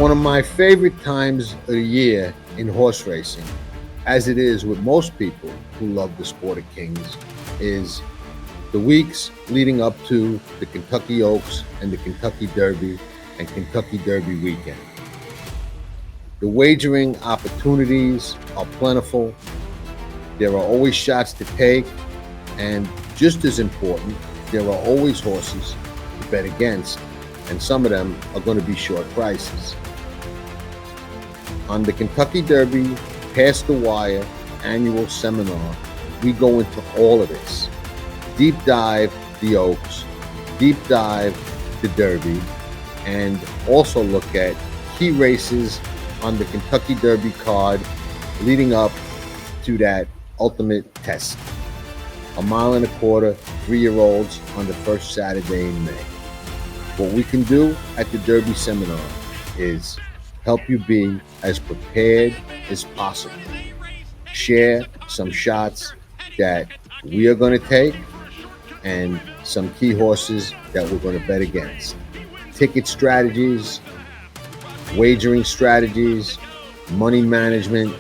One of my favorite times of the year in horse racing, as it is with most people who love the sport of kings, is the weeks leading up to the Kentucky Oaks and the Kentucky Derby and Kentucky Derby weekend. The wagering opportunities are plentiful. There are always shots to take, and just as important, there are always horses to bet against, and some of them are going to be short prices. On the Kentucky Derby Past the Wire annual seminar, we go into all of this. Deep dive the Oaks, deep dive the Derby, and also look at key races on the Kentucky Derby card leading up to that ultimate test. 1.25 mile, 3-year-olds on the first Saturday in May. What we can do at the Derby seminar is help you be as prepared as possible. Share some shots that we are going to take and some key horses that we're going to bet against. Ticket strategies, wagering strategies, money management,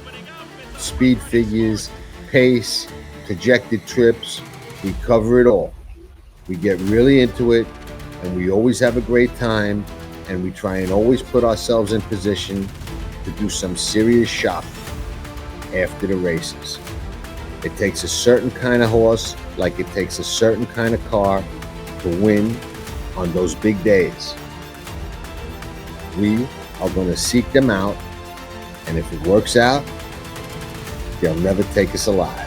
speed figures, pace, projected trips. We cover it all. We get really into it, and we always have a great time, and we try and always put ourselves in position to do some serious shopping after the races. It takes a certain kind of horse, like it takes a certain kind of car to win on those big days. We are going to seek them out, and if it works out, they'll never take us alive.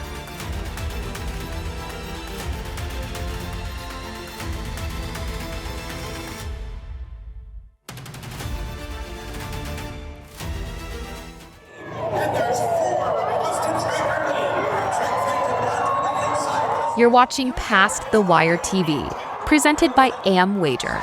You're watching Past the Wire TV, presented by Wager.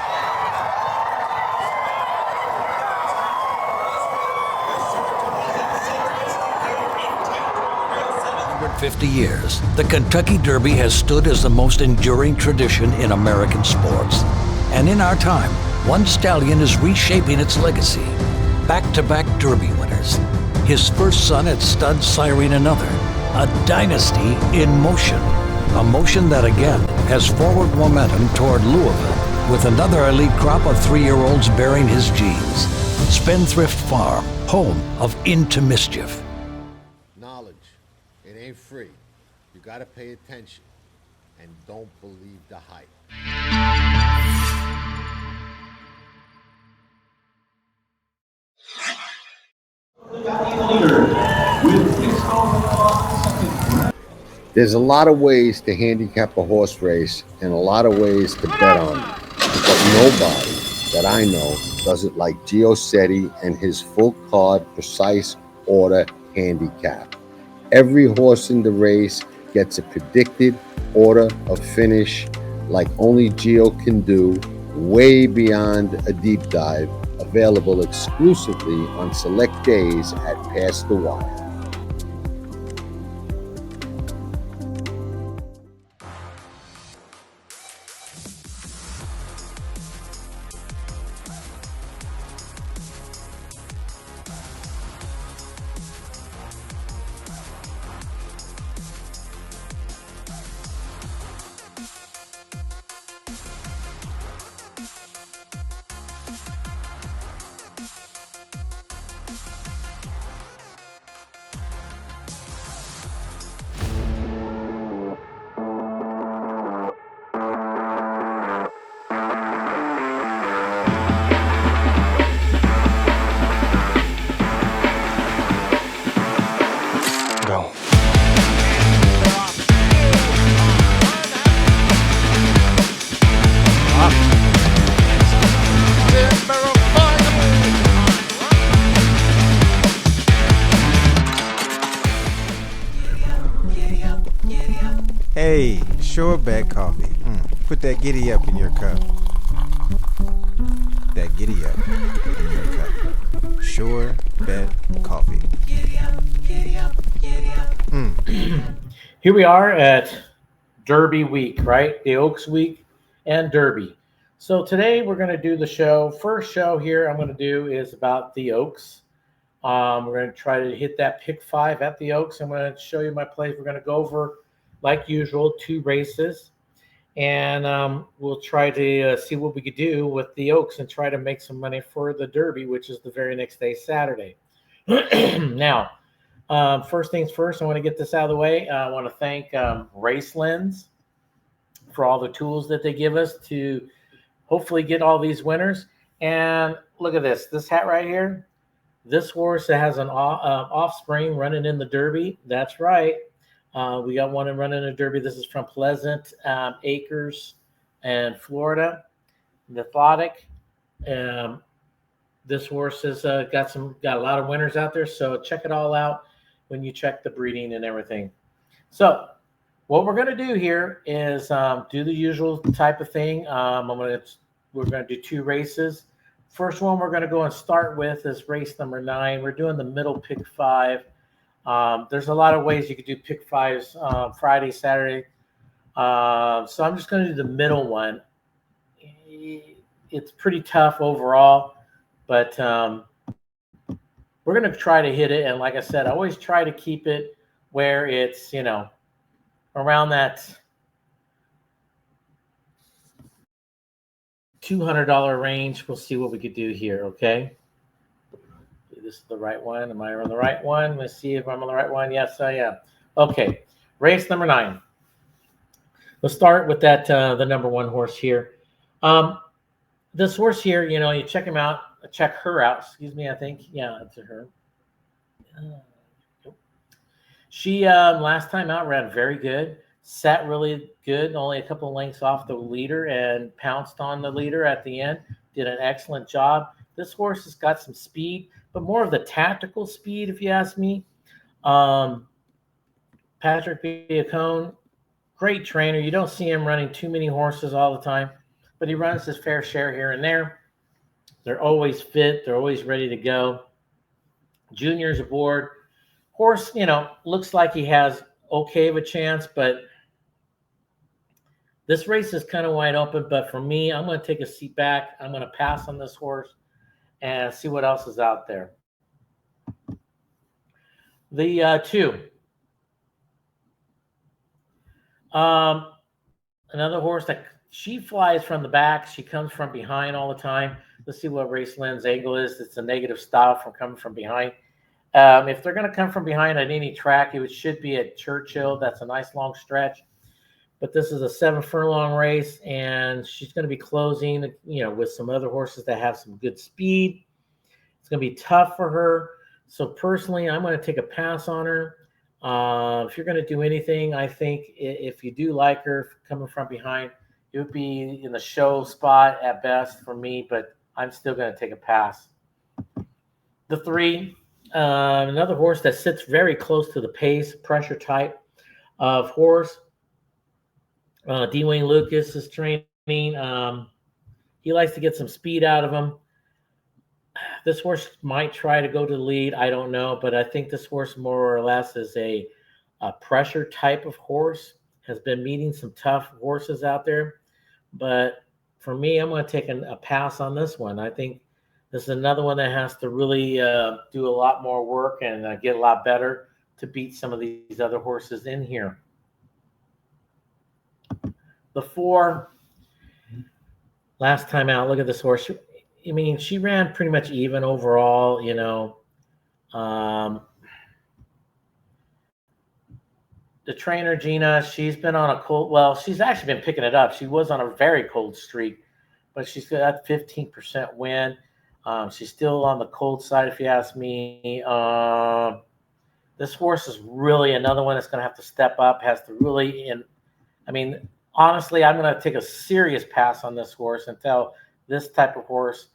50 years, the Kentucky Derby has stood as the most enduring tradition in American sports. And in our time, one stallion is reshaping its legacy. Back-to-back Derby winners. His first son at stud siring another. A dynasty in motion. A motion that again has forward momentum toward Louisville, with another elite crop of 3-year-olds bearing his genes. Spendthrift Farm, home of Into Mischief. Knowledge, it ain't free. You gotta pay attention, and don't believe the hype. There's a lot of ways to handicap a horse race and a lot of ways to bet on it. But nobody that I know does it like Gio Setti and his full card, precise order handicap. Every horse in the race gets a predicted order of finish like only Gio can do, way beyond a deep dive, available exclusively on select days at Past the Wire. Hey, Sure Bet Coffee. Put that giddy up in your cup. That giddy up in your cup. Sure Bet Coffee. Here we are at Derby week, right? The Oaks week and Derby. So today we're going to do the show. First show here I'm going to do is about the Oaks. We're going to try to hit that pick 5 at the Oaks. I'm going to show you my plays. We're going to go over, like usual, 2 races. And we'll try to see what we could do with the Oaks and try to make some money for the Derby, which is the very next day, Saturday. Now, first things first, I want to get this out of the way. I want to thank Race Lens for all the tools that they give us to hopefully get all these winners. And look at this hat right here. This horse that has an offspring running in the Derby. That's right. We got one running in the Derby. This is from Pleasant Acres in Florida. Methodic. This horse has got a lot of winners out there. So check it all out when you check the breeding and everything. So what we're going to do here is do the usual type of thing. We're going to do 2 races. First one we're going to go and start with is race number 9. We're doing the middle pick 5. There's a lot of ways you could do pick 5s Friday, Saturday. So I'm just going to do the middle one. It's pretty tough overall, but we're going to try to hit it. And like I said, I always try to keep it where it's, around that $200 range. We'll see what we could do here, okay? This is the right one. Am I on the right one? Let's see if I'm on the right one. Yes, I am. Okay, race number 9. Let's start with that the number 1 horse here. This horse here, you check him out. Check her out. Excuse me, I think. Yeah, it's her. She last time out ran very good. Sat really good, only a couple of lengths off the leader and pounced on the leader at the end. Did an excellent job. This horse has got some speed, but more of the tactical speed, if you ask me. Patrick Biacone, great trainer. You don't see him running too many horses all the time, but he runs his fair share here and there. They're always fit. They're always ready to go. Junior's aboard. Horse, looks like he has okay of a chance, but this race is kind of wide open. But for me, I'm going to take a seat back. I'm going to pass on this horse and see what else is out there. The 2. Another horse that she flies from the back. She comes from behind all the time. Let's see what Race Lens angle is. It's a negative style from coming from behind. If they're going to come from behind at any track, it should be at Churchill. That's a nice long stretch. But this is a 7 furlong race, and she's going to be closing, with some other horses that have some good speed. It's going to be tough for her. So personally, I'm going to take a pass on her. If you're going to do anything, I think if you do like her coming from behind, it would be in the show spot at best for me, but I'm still going to take a pass. The 3, another horse that sits very close to the pace, pressure type of horse. Dwayne Lucas is training. He likes to get some speed out of him. This horse might try to go to the lead. I don't know, but I think this horse more or less is a pressure type of horse. Has been meeting some tough horses out there. But for me, I'm going to take a pass on this one. I think this is another one that has to really do a lot more work and get a lot better to beat some of these other horses in here. The 4, last time out, look at this horse. She ran pretty much even overall, The trainer, Gina, she's been on a cold, she's actually been picking it up. She was on a very cold streak, but she's got 15% win. She's still on the cold side, if you ask me. This horse is really another one that's going to have to step up, has to really, honestly, I'm going to take a serious pass on this horse until this type of horse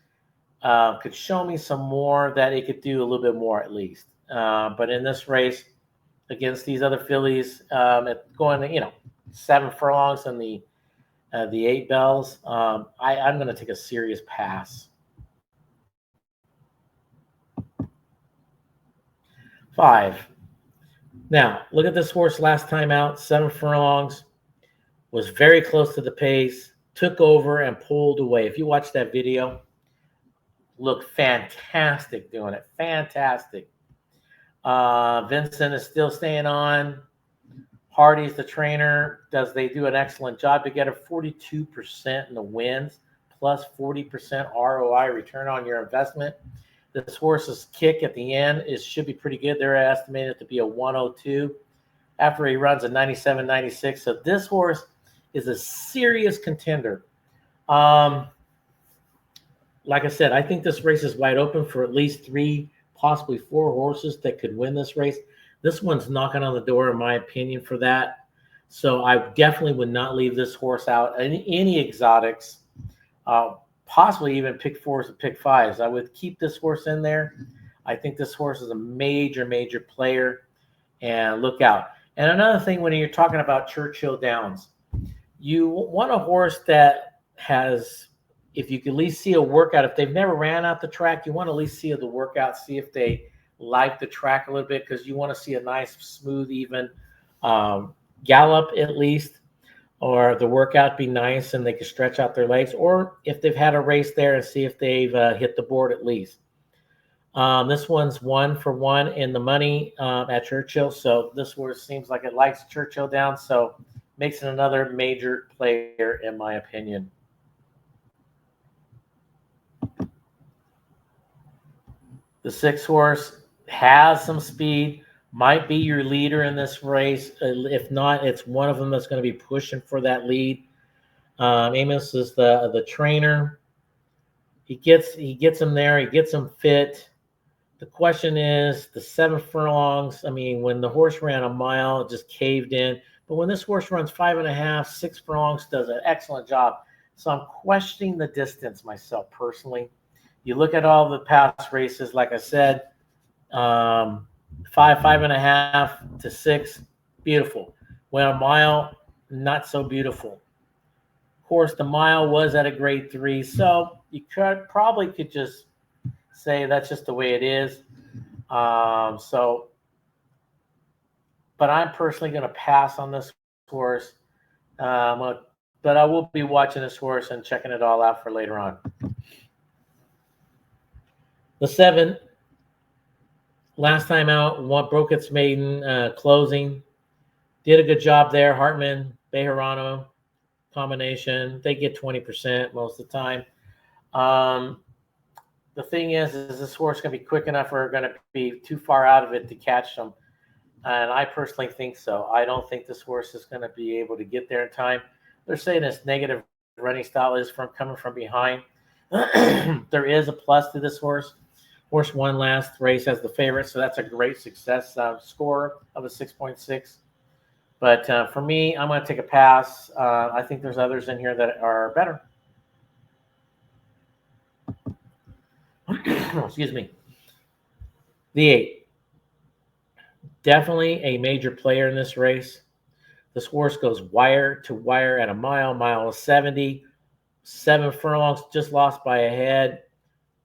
could show me some more that it could do a little bit more at least. But in this race against these other fillies, going 7 furlongs and the 8 bells, I'm going to take a serious pass. 5. Now, look at this horse last time out, 7 furlongs, was very close to the pace. took over and pulled away. If you watch that video, looked fantastic doing it. Fantastic. Vincent is still staying on. Hardy's the trainer. They do an excellent job to get a 42% in the wins, plus 40% ROI, return on your investment. This horse's kick at the end should be pretty good. They're estimated to be a 102 after he runs a 97, 96. So this horse is a serious contender. Like I said, I think this race is wide open for at least 3, possibly 4 horses that could win this race. This one's knocking on the door, in my opinion, for that. So I definitely would not leave this horse out. Any exotics, possibly even pick 4s and pick 5s. I would keep this horse in there. I think this horse is a major, major player, and look out. And another thing, when you're talking about Churchill Downs, you want a horse that has, if you can at least see a workout, if they've never ran out the track, you want to at least see the workout, see if they like the track a little bit, because you want to see a nice, smooth, even gallop at least, or the workout be nice and they can stretch out their legs, or if they've had a race there and see if they've hit the board at least. This one's 1 for 1 in the money at Churchill, so this horse seems like it likes Churchill Downs, so makes it another major player in my opinion. The 6 horse has some speed, might be your leader in this race. If not, it's one of them that's going to be pushing for that lead. Amos is the trainer. He gets him there. He gets him fit. The question is the 7 furlongs. I mean, when the horse ran a mile, it just caved in. But when this horse runs 5.5, 6 furlongs, does an excellent job. So I'm questioning the distance myself personally. You look at all the past races, like I said, 5, 5.5 to 6, beautiful. When a mile, not so beautiful. Of course, the mile was at a grade 3, so you probably could just say that's just the way it is. But I'm personally going to pass on this horse. But I will be watching this horse and checking it all out for later on. The 7, last time out, broke its maiden closing. Did a good job there. Hartman, Bejarano combination. They get 20% most of the time. The thing is this horse going to be quick enough or going to be too far out of it to catch them? And I personally think so. I don't think this horse is going to be able to get there in time. They're saying this negative running style is coming from behind. There is a plus to this horse. Horse won last race as the favorite, so that's a great success score of a 6.6. But for me, I'm going to take a pass. I think there's others in here that are better. Excuse me. The 8. Definitely a major player in this race. This horse goes wire to wire at a mile of 70. 7 furlongs, just lost by a head.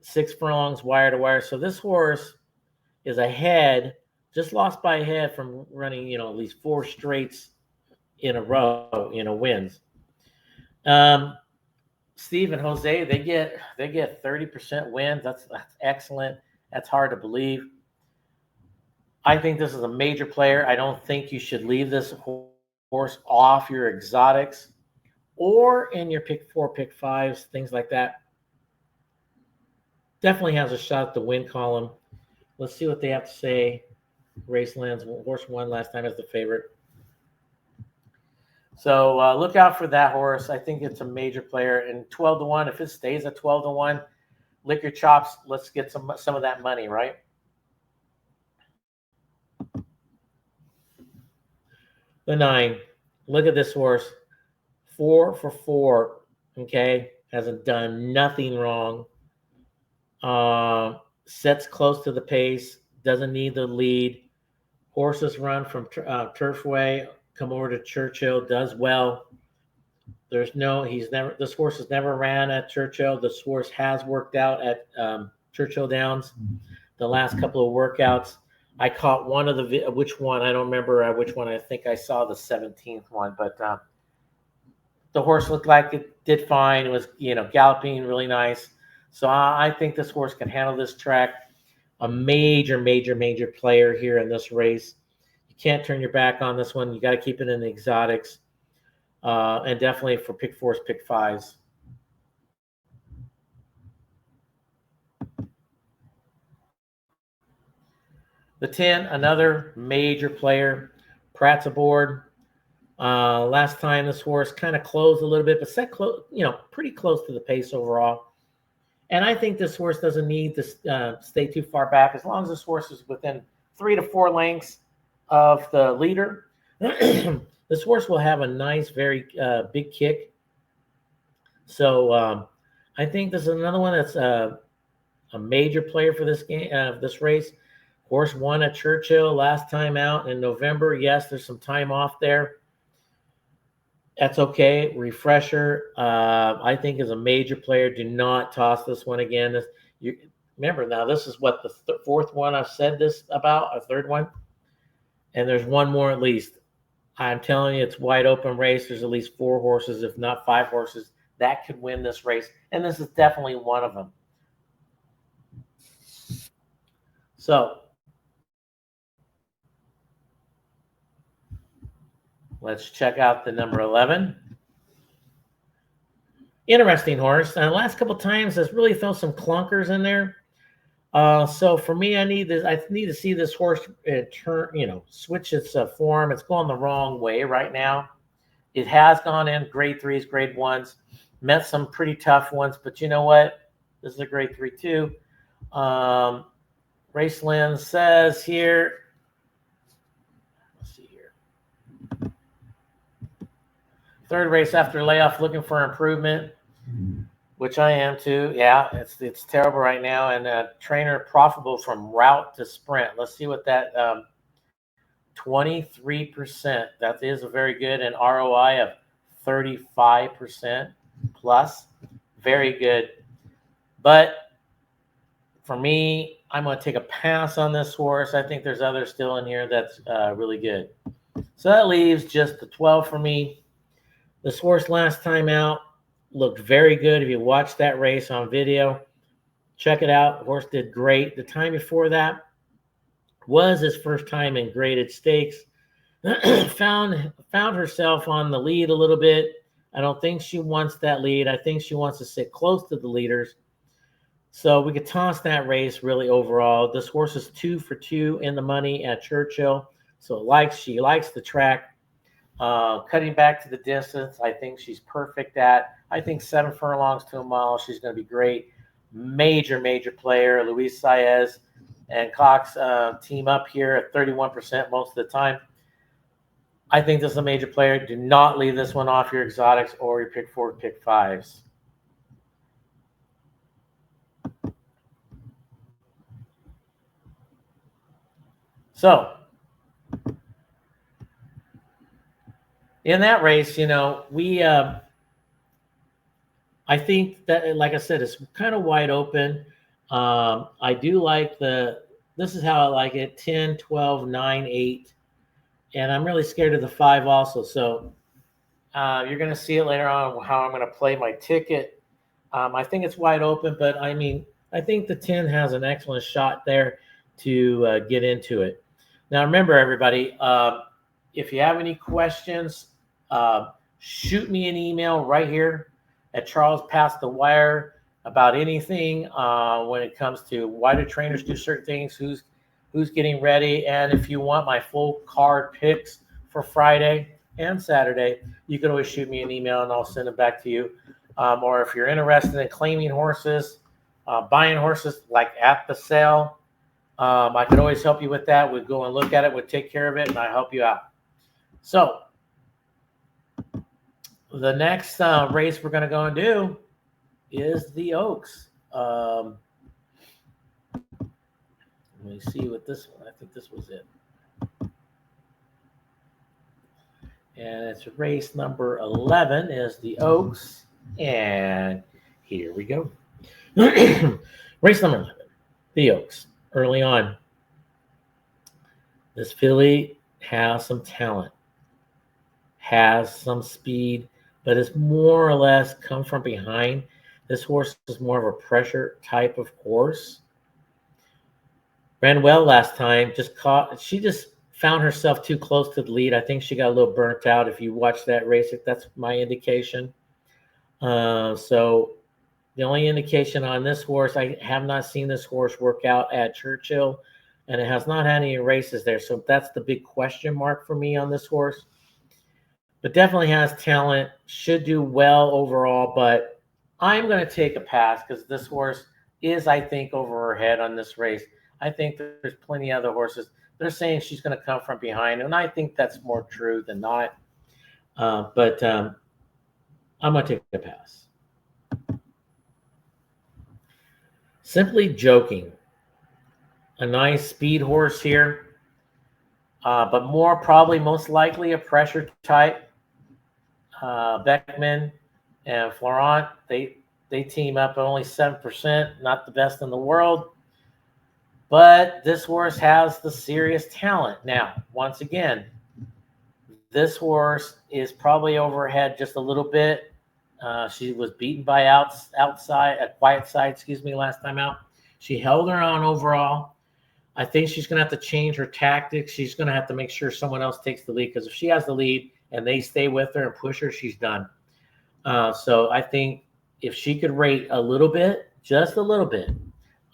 6 furlongs, wire to wire. So this horse is ahead, just lost by a head from running, at least 4 straights in a row, wins. Steve and Jose, they get 30% wins. That's excellent. That's hard to believe. I think this is a major player. I don't think you should leave this horse off your exotics or in your pick 4, pick 5s, things like that. Definitely has a shot at the win column. Let's see what they have to say. Racelands, horse won last time as the favorite. So look out for that horse. I think it's a major player. And 12-1, if it stays at 12-1, lick your chops. Let's get some of that money, right? The 9. Look at this horse. 4 for 4. Okay, hasn't done nothing wrong. Sets close to the pace, doesn't need the lead. Horses run from Turfway, come over to Churchill, does well. This horse has never ran at Churchill. This horse has worked out at Churchill Downs the last couple of workouts. I caught one of which one? I don't remember which one. I think I saw the 17th one, but the horse looked like it did fine. It was, galloping really nice. So I think this horse can handle this track. A major, major, major player here in this race. You can't turn your back on this one. You got to keep it in the exotics. And definitely for pick fours, pick fives. The 10, another major player. Pratt's aboard. Last time this horse kind of closed a little bit, but set close, pretty close to the pace overall. And I think this horse doesn't need to stay too far back. As long as this horse is within 3 to 4 lengths of the leader, this horse will have a nice, very big kick. So I think this is another one that's a major player for this game, this race. Horse won at Churchill last time out in November. Yes, there's some time off there. That's okay. Refresher, I think, is a major player. Do not toss this one again. Remember, now this is what the fourth one I've said this about, a third one, and there's one more at least. I'm telling you, it's wide open race. There's at least 4 horses, if not 5 horses, that could win this race, and this is definitely one of them. So let's check out the number 11. Interesting horse. The last couple times, has really thrown some clunkers in there. So for me, I need to see this horse turn, switch its form. It's going the wrong way right now. It has gone in grade 3s, grade 1s, met some pretty tough ones, but you know what? This is a grade 3 too. Raceland says here. Let's see here. Third race after layoff, looking for improvement, which I am too. Yeah, it's terrible right now. And trainer profitable from route to sprint. Let's see what that 23%. That is a very good, and ROI of 35% plus. Very good. But for me, I'm going to take a pass on this horse. I think there's others still in here that's really good. So that leaves just the 12 for me. This horse last time out looked very good. If you watched that race on video, check it out. The horse did great. The time before that was his first time in graded stakes. found herself on the lead a little bit. I don't think she wants that lead. I think she wants to sit close to the leaders. So we could toss that race really overall. This horse is 2 for 2 in the money at Churchill. So she likes the track. Cutting back to the distance, I think she's perfect at. I think 7 furlongs to a mile, she's going to be great. Major, major player. Luis Saez and Cox team up here at 31% most of the time. I think this is a major player. Do not leave this one off your exotics or your pick 4, pick 5s. So in that race, I think that, like I said, it's kind of wide open. I do like this is how I like it, 10, 12, 9, 8. And I'm really scared of the 5 also. So you're going to see it later on how I'm going to play my ticket. I think it's wide open, but I think the 10 has an excellent shot there to get into it. Now, remember, everybody, if you have any questions, shoot me an email right here at Charles Past the Wire about anything when it comes to why do trainers do certain things, who's getting ready. And if you want my full card picks for Friday and Saturday, you can always shoot me an email and I'll send it back to you. Or if you're interested in claiming horses, buying horses like at the sale, I could always help you with that. We'd go and look at it, we'd take care of it, and I help you out. So the next race we're going to go and do is the Oaks. Let me see what this one. I think this was it. And it's race number 11 is the Oaks. And here we go. Race number 11, the Oaks. Early on, this filly has some talent, has some speed. but it's more or less come from behind. This horse is more of a pressure type of horse. Ran well last time. She just found herself too close to the lead. I think she got a little burnt out. If you watch that race, that's my indication. So the only indication on this horse, I have not seen this horse work out at Churchill, and it has not had any races there. So that's the big question mark for me on this horse. But definitely has talent, should do well overall, but I'm going to take a pass because this horse is, I think, over her head on this race. I think there's plenty of other horses. They're saying she's going to come from behind, and I think that's more true than not. But I'm going to take a pass. Simply Joking. A nice speed horse here, but most likely a pressure type. Beckman and Florent, they team up at only 7%, not the best in the world. But this horse has the serious talent. Now, once again, this horse is probably overhead just a little bit. She was beaten by Quiet Side, last time out. She held her own overall. I think she's going to have to change her tactics. She's going to have to make sure someone else takes the lead, because if she has the lead and they stay with her and push her, she's done. So I think if she could rate a little bit, just a little bit,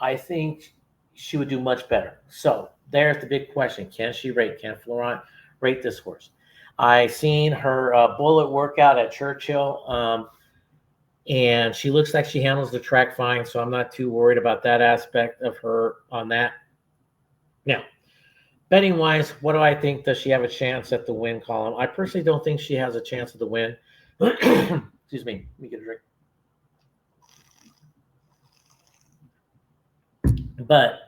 I think she would do much better. So there's the big question. Can she rate? Can Florent rate this horse? I seen her bullet workout at Churchill, and she looks like she handles the track fine, so I'm not too worried about that aspect of her on that. Now, betting wise, what do I think? Does she have a chance at the win column? I personally don't think she has a chance at the win. Excuse me. Let me get a drink. But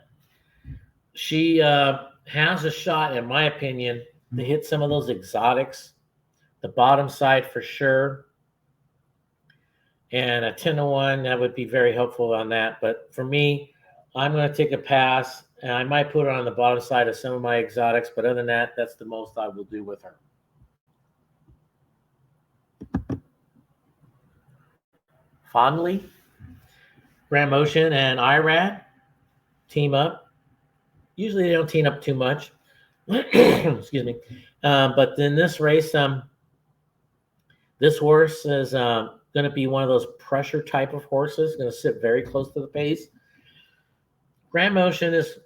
she has a shot, in my opinion, to hit some of those exotics. The bottom side for sure. And a 10-1, that would be very helpful on that. But for me, I'm going to take a pass. And I might put her on the bottom side of some of my exotics, but other than that, that's the most I will do with her. Fondly, Grand Motion and IRAD team up. Usually they don't team up too much. Excuse me. But in this race, this horse is going to be one of those pressure type of horses, going to sit very close to the pace. Grand Motion is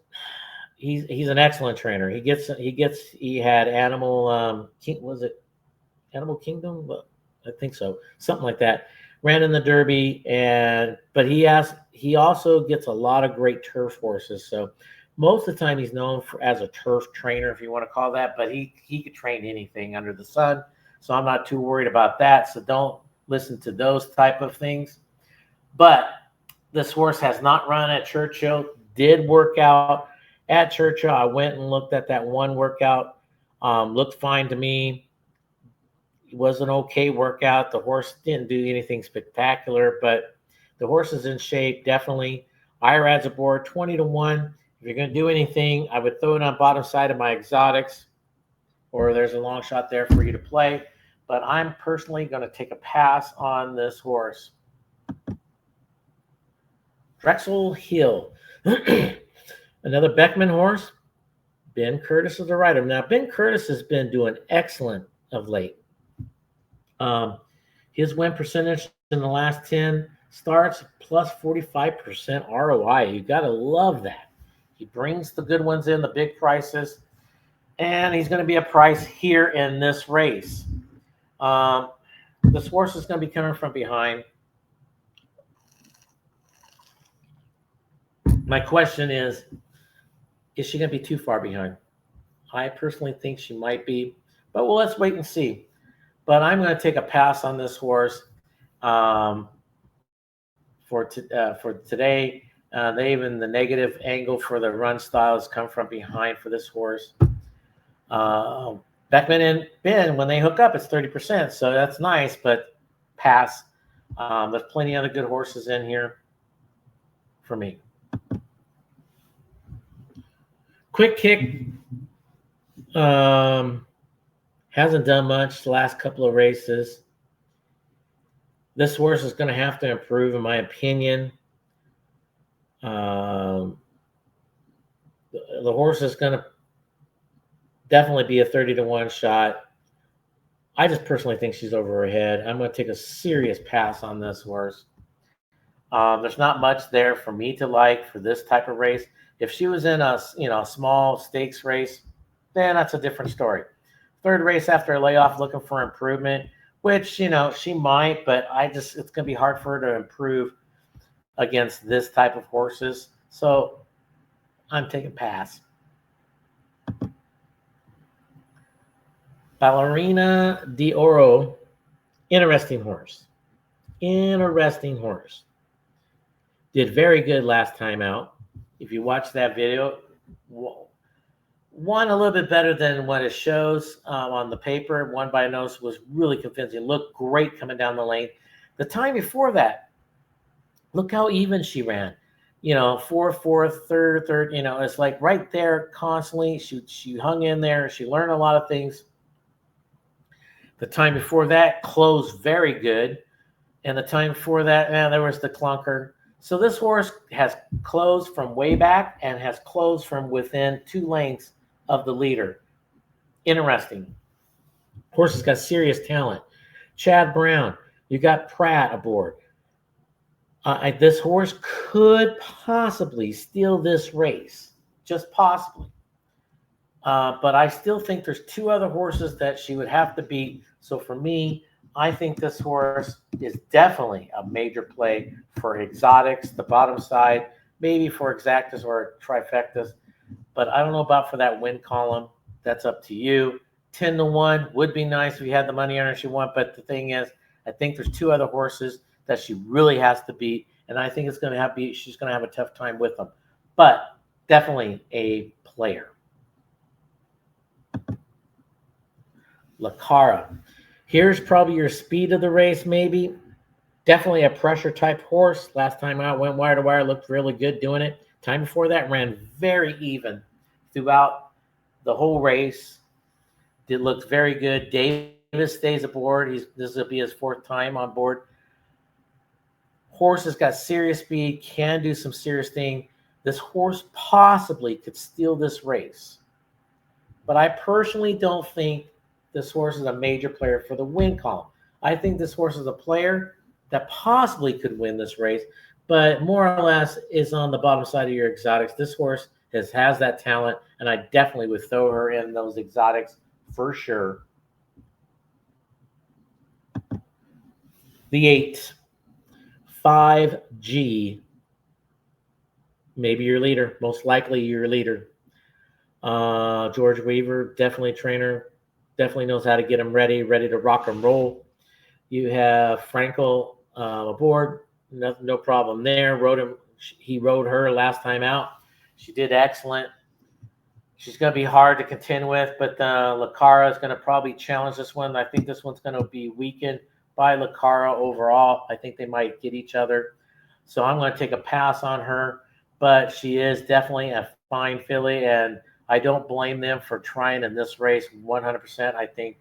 he's an excellent trainer. He had Animal was it Animal Kingdom? I think so, something like that. Ran in the Derby, but he also gets a lot of great turf horses. So most of the time he's known as a turf trainer, if you want to call that. But he could train anything under the sun. So I'm not too worried about that. So don't listen to those type of things. But this horse has not run at Churchill. Did work out at Churchill. I went and looked at that one workout. Looked fine to me. It was an okay workout. The horse didn't do anything spectacular, but the horse is in shape, definitely. IRAD's aboard, 20-1. If you're going to do anything, I would throw it on bottom side of my exotics, or there's a long shot there for you to play. But I'm personally going to take a pass on this horse. Drexel Hill. Another Beckman horse. Ben Curtis is the rider. Now, Ben Curtis has been doing excellent of late. His win percentage in the last 10 starts plus 45% ROI. You got to love that. He brings the good ones in, the big prices, and he's going to be a price here in this race. This horse is going to be coming from behind. My question is she going to be too far behind? I personally think she might be, but well, let's wait and see. But I'm going to take a pass on this horse for today. They even the negative angle for the run styles come from behind for this horse. Beckman and Ben, when they hook up, it's 30%, so that's nice, but pass. There's plenty of other good horses in here for me. Quick Kick hasn't done much the last couple of races. This horse is going to have to improve, in my opinion. Um, the horse is going to definitely be a 30-1 shot. I just personally think she's over her head. I'm going to take a serious pass on this horse. There's not much there for me to like for this type of race. If she was in a small stakes race, then that's a different story. Third race after a layoff, looking for improvement, which she might, but it's going to be hard for her to improve against this type of horses. So I'm taking pass. Ballerina de Oro, interesting horse. Interesting horse. Did very good last time out. If you watch that video, won a little bit better than what it shows on the paper. Won by a nose, was really convincing. Looked great coming down the lane. The time before that, look how even she ran. Fourth, third. It's like right there constantly. She hung in there. She learned a lot of things. The time before that, closed very good. And the time before that, there was the clunker. So this horse has closed from way back and has closed from within 2 lengths of the leader. Interesting. Horse has got serious talent. Chad Brown, you got Pratt aboard. This horse could possibly steal this race, just possibly. But I still think there's 2 other horses that she would have to beat. So for me, I think this horse is definitely a major play for exotics, the bottom side, maybe for exactas or trifectas. But I don't know about for that win column. That's up to you. 10-1 would be nice if you had the money on her she won. But the thing is, I think there's 2 other horses that she really has to beat. And I think she's going to have a tough time with them. But definitely a player. Lacara. Here's probably your speed of the race, maybe. Definitely a pressure type horse. Last time out, went wire to wire, looked really good doing it. Time before that, ran very even throughout the whole race. It looked very good. Davis stays aboard. This will be his 4th time on board. Horse has got serious speed, can do some serious thing. This horse possibly could steal this race. But I personally don't think this horse is a major player for the win column. I think this horse is a player that possibly could win this race, but more or less is on the bottom side of your exotics. This horse has that talent, and I definitely would throw her in those exotics for sure. The 8, 5G, maybe your leader, most likely your leader. George Weaver, definitely trainer. Definitely knows how to get him ready to rock and roll. You have Frankel aboard. No problem there. He rode her last time out. She did excellent. She's going to be hard to contend with, but Lacara is going to probably challenge this one. I think this one's going to be weakened by Lacara overall. I think they might get each other. So I'm going to take a pass on her, but she is definitely a fine filly, and I don't blame them for trying in this race 100%. I think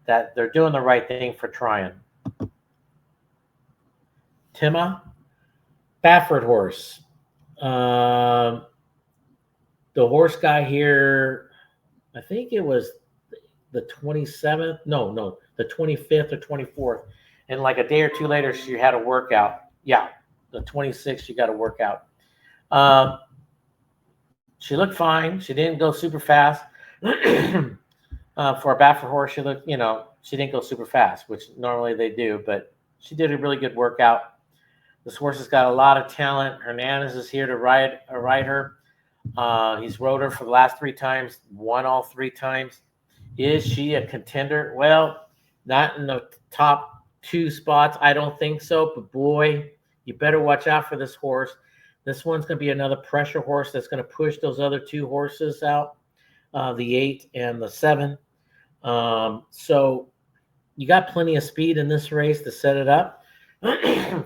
that they're doing the right thing for trying. Tima, Baffert horse. The horse guy here, I think it was the 27th. No, the 25th or 24th. And like a day or 2 later, she had a workout. Yeah, the 26th, she got a workout. She looked fine. She didn't go super fast. For a Baffert horse, she looked, she didn't go super fast, which normally they do, but she did a really good workout. This horse has got a lot of talent. Hernandez is here to ride her. He's rode her for the last 3 times, won all 3 times. Is she a contender? Well, not in the top 2 spots. I don't think so, but boy, you better watch out for this horse. This one's going to be another pressure horse that's going to push those other 2 horses out, the 8 and the 7. So you got plenty of speed in this race to set it up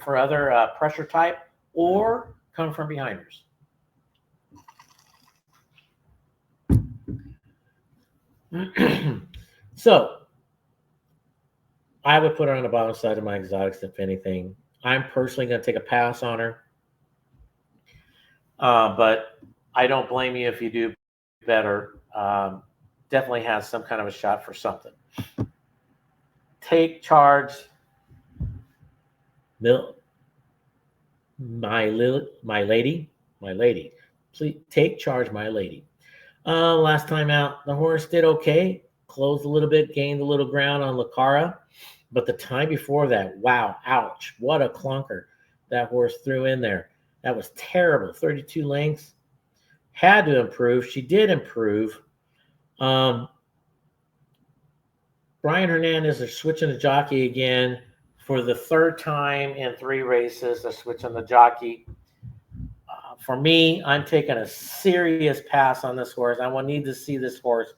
for other pressure type or come from behinders. So I would put her on the bottom side of my exotics, if anything. I'm personally going to take a pass on her. But I don't blame you if you do better. Definitely has some kind of a shot for something. Take charge, my lady. Please take charge, my lady. Last time out, the horse did okay. Closed a little bit, gained a little ground on Lucara. But the time before that, wow, ouch. What a clunker that horse threw in there. That was terrible. 32 lengths. Had to improve. She did improve. Brian Hernandez is switching the jockey again for the third time in 3 races. They're switching the jockey. For me, I'm taking a serious pass on this horse. I will need to see this horse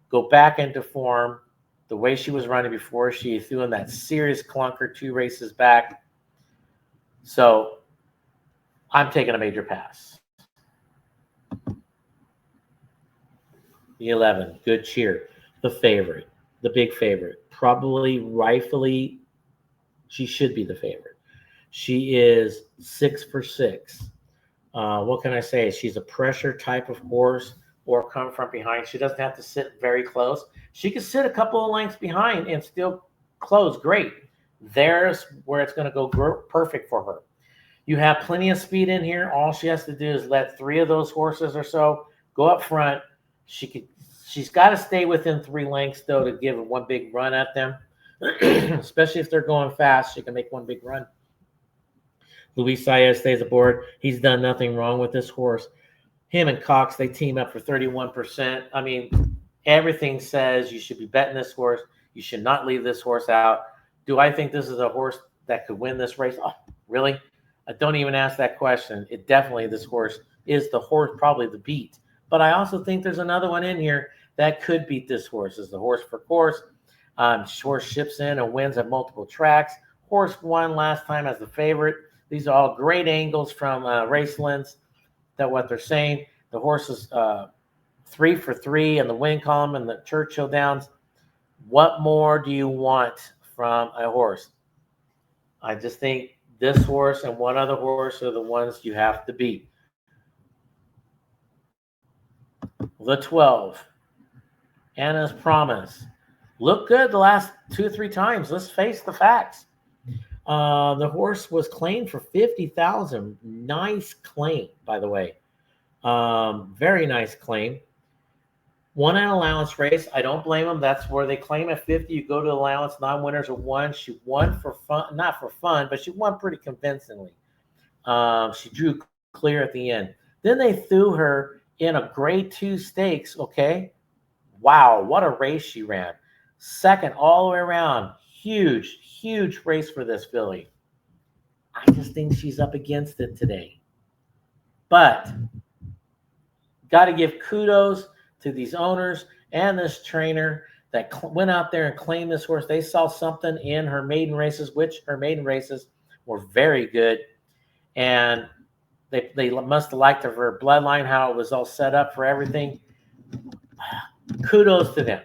go back into form the way she was running before she threw in that serious clunker 2 races back. So I'm taking a major pass. The 11, Good Cheer, the favorite, the big favorite. Probably rightfully, she should be the favorite. She is 6 for 6. What can I say? She's a pressure type of horse or come from behind. She doesn't have to sit very close. She can sit a couple of lengths behind and still close great. There's where it's going to go perfect for her. You have plenty of speed in here. All she has to do is let 3 of those horses or so go up front. She's got to stay within 3 lengths, though, to give one big run at them. Especially if they're going fast, she can make one big run. Luis Saez stays aboard. He's done nothing wrong with this horse. Him and Cox, they team up for 31%. I mean, everything says you should be betting this horse. You should not leave this horse out. Do I think this is a horse that could win this race? Oh, really? I don't even ask that question. It definitely, this horse is the horse, probably the beat. But I also think there's another one in here that could beat this horse. Is the horse for course. Horse ships in and wins at multiple tracks. Horse won last time as the favorite. These are all great angles from Racelands. That what they're saying. The horse is 3 for 3 in the win column in the Churchill Downs. What more do you want from a horse? I just think this horse and one other horse are the ones you have to beat. The 12, Anna's Promise. Looked good the last 2 or 3 times. Let's face the facts. The horse was claimed for $50,000. Nice claim, by the way. Very nice claim. Won an allowance race. I don't blame them. That's where they claim at 50. You go to allowance. Non-winners are 1. She won for fun, not for fun, but she won pretty convincingly. She drew clear at the end. Then they threw her in a grade 2 stakes. Okay. Wow. What a race she ran. Second all the way around. Huge, huge race for this filly. I just think she's up against it today. But got to give kudos to these owners and this trainer that went out there and claimed this horse. They saw something in her maiden races, which her maiden races were very good. And they must have liked her bloodline, how it was all set up for everything. Kudos to them.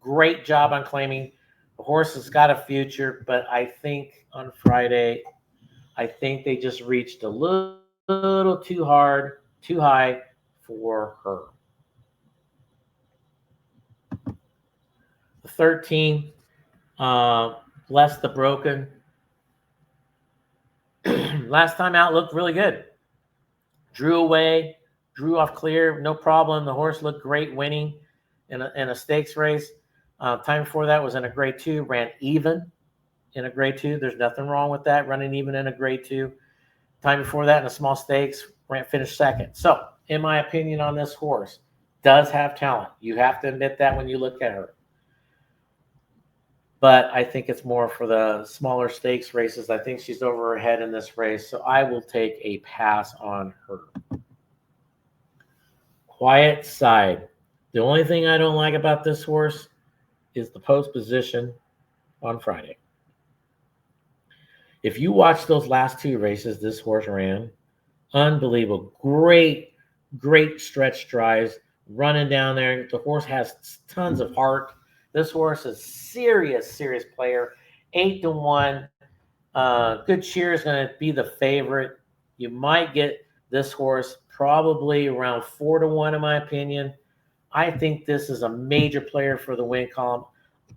Great job on claiming. The horse has got a future, but I think on Friday, I think they just reached a little too hard, too high for her. The 13, Bless the Broken. Last time out looked really good. Drew away, drew off clear, no problem. The horse looked great winning in a stakes race. Time before that was in a grade 2, ran even in a grade 2. There's nothing wrong with that, running even in a grade 2. Time before that in a small stakes, finished second. So, in my opinion on this horse, does have talent. You have to admit that when you look at her. But I think it's more for the smaller stakes races. I think she's over her head in this race, so I will take a pass on her. Quiet Side. The only thing I don't like about this horse is the post position on Friday. If you watch those last 2 races this horse ran, unbelievable. Great, great stretch drives, running down there. The horse has tons of heart. This horse is serious, serious player. 8-1. Good Cheer is going to be the favorite. You might get this horse probably around 4-1, in my opinion. I think this is a major player for the win column.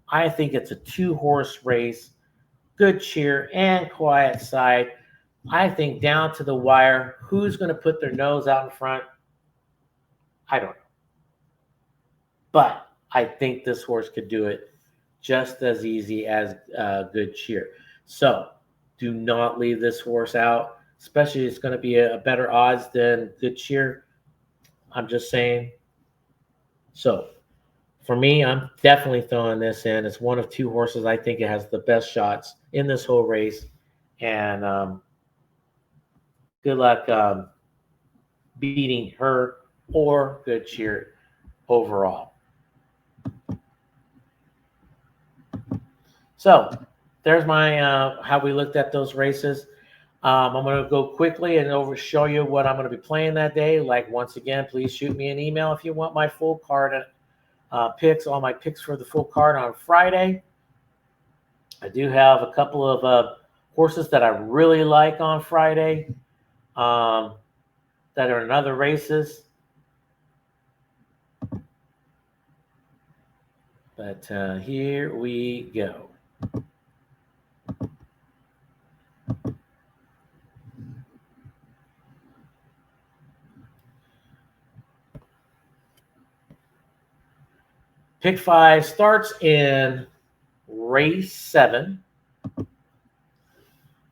I think it's a 2-horse race. Good Cheer and Quiet Side. I think down to the wire. Who's going to put their nose out in front? I don't know. But I think this horse could do it just as easy as Good Cheer. So do not leave this horse out, especially it's going to be a better odds than Good Cheer. I'm just saying. So for me, I'm definitely throwing this in. It's one of 2 horses I think it has the best shots in this whole race. And good luck beating her or Good Cheer overall. So there's my how we looked at those races. I'm going to go quickly and show you what I'm going to be playing that day. Like, once again, please shoot me an email if you want my full card picks, all my picks for the full card on Friday. I do have a couple of horses that I really like on Friday that are in other races. But here we go. Pick 5 starts in race 7.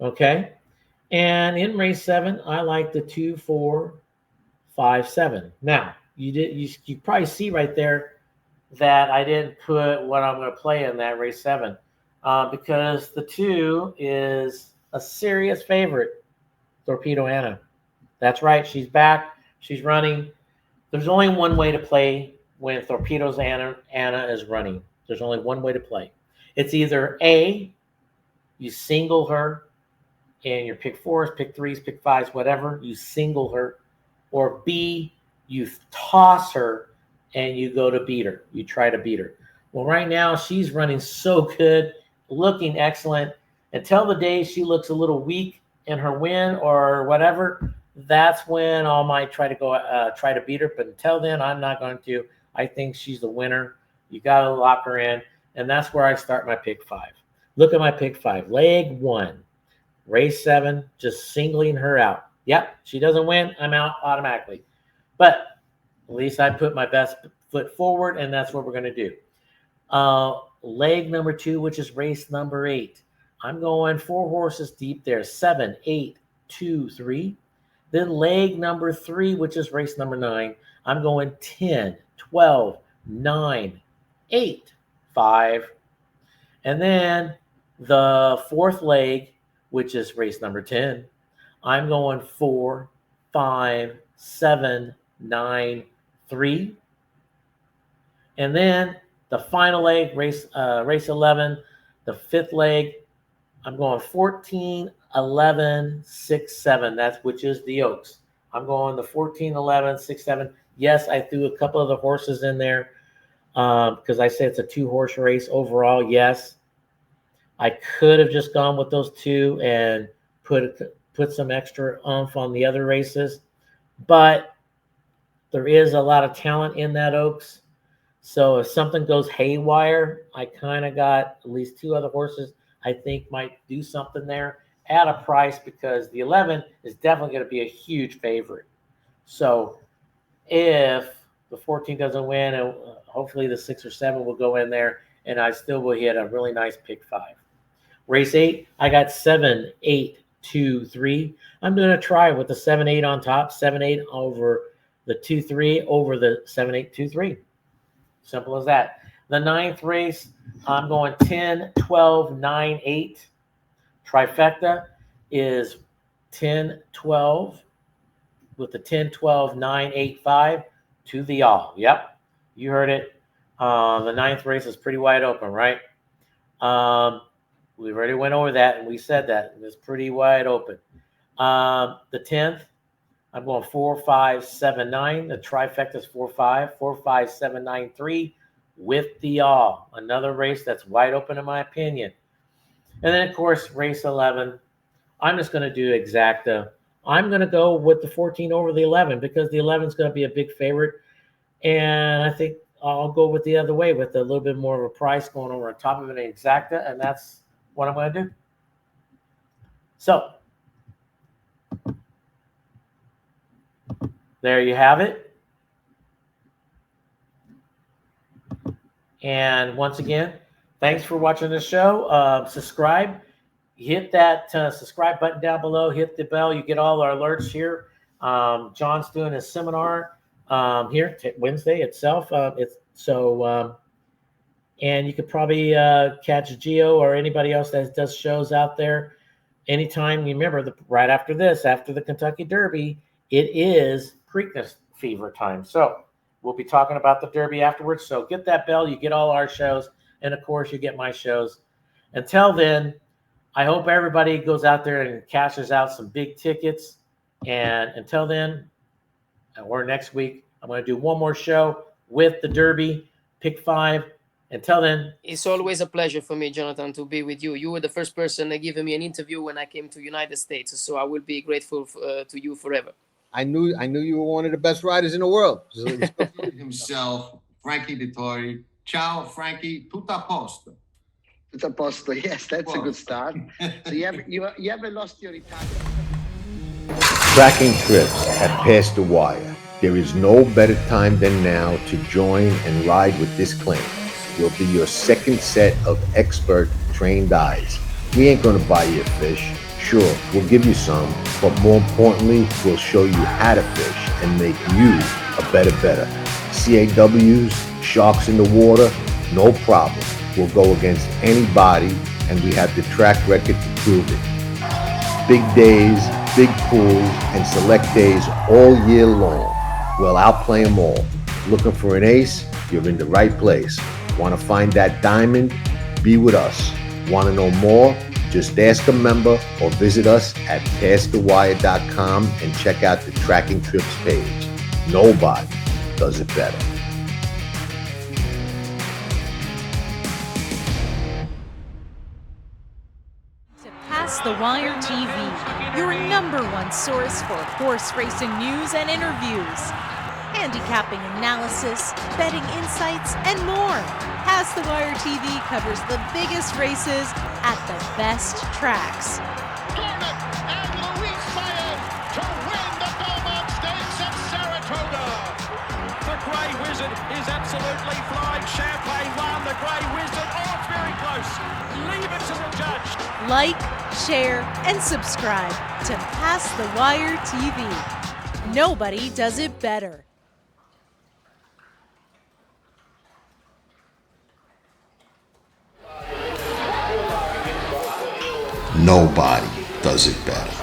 Okay. And in race 7, I like the 2, 4, 5, 7. Now, you probably see right there that I didn't put what I'm going to play in that race 7 because the 2 is a serious favorite, Torpedo Anna. That's right. She's back. She's running. There's only one way to play when Torpedo's Anna is running. There's only one way to play. It's either A, you single her and your pick 4s, pick 3s, pick 5s, whatever, you single her, or B, you toss her and you go to beat her. You try to beat her. Well, right now she's running so good, looking excellent. Until the day she looks a little weak in her win or whatever, that's when I might try to go try to beat her. But until then, I'm not going to. I think she's the winner. You got to lock her in. And that's where I start my pick 5. Look at my pick 5. Leg 1, race 7, just singling her out. Yep, she doesn't win, I'm out automatically. But at least I put my best foot forward, and that's what we're going to do. Leg number 2, which is race number 8. I'm going 4 horses deep there. 7, 8, 2, 3. Then leg number 3, which is race number 9. I'm going 10, 12, 9, 8, 5. And then the 4th leg, which is race number 10, I'm going 4, 5, 7, 9, 3. And then the final leg, race 11, the 5th leg, I'm going 14, 11, 6, 7. That's which is the Oaks. I'm going the 14, 11, 6, 7. Yes, I threw a couple of the horses in there because I said it's a 2-horse race overall. Yes, I could have just gone with those 2 and put some extra oomph on the other races, but there is a lot of talent in that Oaks. So if something goes haywire, I kind of got at least 2 other horses I think might do something there at a price because the 11 is definitely going to be a huge favorite. So if the 14 doesn't win, hopefully the 6 or 7 will go in there, and I still will hit a really nice pick 5. Race 8, I got 7, 8, 2, 3. I'm going to try with the 7, 8 on top, 7, 8 over the 2, 3 over the 7, 8, 2, 3. Simple as that. The 9th race, I'm going 10, 12, 9, 8. Trifecta is 10, 12 with the 10, 12, 9, 8, 5 to the all. Yep, you heard it. The 9th race is pretty wide open, right? We already went over that, and we said that. It's pretty wide open. The 10th, I'm going 4, 5, 7, 9. The trifecta is 4, 5, 4, 5, 7, 9, 3 with the all. Another race that's wide open in my opinion. And then, of course, race 11. I'm just going to do exacta. I'm going to go with the 14 over the 11 because the 11 is going to be a big favorite. And I think I'll go with the other way with a little bit more of a price going over on top of an exacta. And that's what I'm going to do. So there you have it. And once again, thanks for watching the show. Subscribe. Hit that subscribe button down below. Hit the bell. You get all our alerts here. John's doing his seminar here Wednesday itself. And you could probably catch Gio or anybody else that does shows out there anytime. You remember, right after this, after the Kentucky Derby, it is Preakness fever time. So we'll be talking about the Derby afterwards. So get that bell. You get all our shows. And, of course, you get my shows. Until then, I hope everybody goes out there and cashes out some big tickets. And until then, or next week, I'm going to do one more show with the Derby, pick 5. Until then. It's always a pleasure for me, Jonathan, to be with you. You were the first person that gave me an interview when I came to United States. So I will be grateful to you forever. I knew you were one of the best riders in the world. Himself, Frankie Dettori. Ciao, Frankie. Tutto a posto. Tutto a posto. Yes, that's a good start. So you haven't lost your Italian. Tracking trips have passed the wire. There is no better time than now to join and ride with this clan. We'll be your second set of expert trained eyes. We ain't gonna buy you a fish. Sure, we'll give you some, but more importantly, we'll show you how to fish and make you a better. CAWs, sharks in the water, no problem. We'll go against anybody, and we have the track record to prove it. Big days, big pools, and select days all year long. Well, I'll play them all. Looking for an ace? You're in the right place. Want to find that diamond? Be with us. Want to know more? Just ask a member or visit us at PastTheWire.com and check out the Tracking Trips page. Nobody does it better. Past the Wire TV, your #1 source for horse racing news and interviews, handicapping analysis, betting insights, and more. Past the Wire TV covers the biggest races at the best tracks. Garnet and Luis Saez to win the Belmont Stakes at Saratoga. The Grey Wizard is absolutely flying. Champagne won. The Grey Wizard, oh, it's very close. Leave it to the judge. Like, share, and subscribe to Past the Wire TV. Nobody does it better. Nobody does it better.